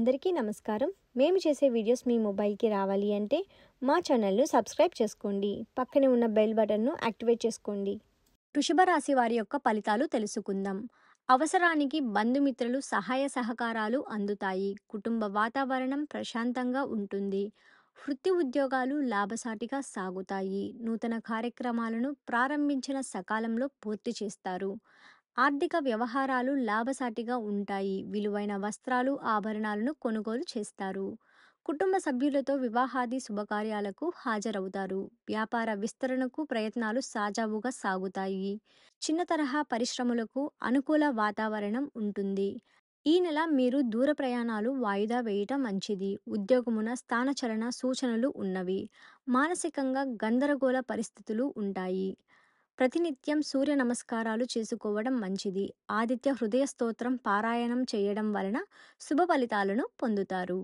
అందరికీ నమస్కారం. మేము చేసే వీడియోస్ మీ మొబైల్కి రావాలి అంటే మా ఛానల్ను సబ్స్క్రైబ్ చేసుకోండి. పక్కనే ఉన్న బెల్ బటన్ను యాక్టివేట్ చేసుకోండి. వృషభ రాశి వారి యొక్క ఫలితాలు తెలుసుకుందాం. అవసరానికి బంధుమిత్రులు సహాయ సహకారాలు అందుతాయి. కుటుంబ వాతావరణం ప్రశాంతంగా ఉంటుంది. వృత్తి ఉద్యోగాలు లాభసాటిగా సాగుతాయి. నూతన కార్యక్రమాలను ప్రారంభించిన సకాలంలో పూర్తి చేస్తారు. ఆర్థిక వ్యవహారాలు లాభసాటిగా ఉంటాయి. విలువైన వస్త్రాలు, ఆభరణాలను కొనుగోలు చేస్తారు. కుటుంబ సభ్యులతో వివాహాది శుభకార్యాలకు హాజరవుతారు. వ్యాపార విస్తరణకు ప్రయత్నాలు సాజావుగా సాగుతాయి. చిన్న తరహా పరిశ్రమలకు అనుకూల వాతావరణం ఉంటుంది. ఈ నెల మీరు దూర ప్రయాణాలు వాయిదా వేయటం మంచిది. ఉద్యోగమున స్థానచలన సూచనలు ఉన్నవి. మానసికంగా గందరగోళ పరిస్థితులు ఉంటాయి. ప్రతినిత్యం సూర్య నమస్కారాలు చేసుకోవడం మంచిది. ఆదిత్య హృదయ స్తోత్రం పారాయణం చేయడం వలన శుభ ఫలితాలను పొందుతారు.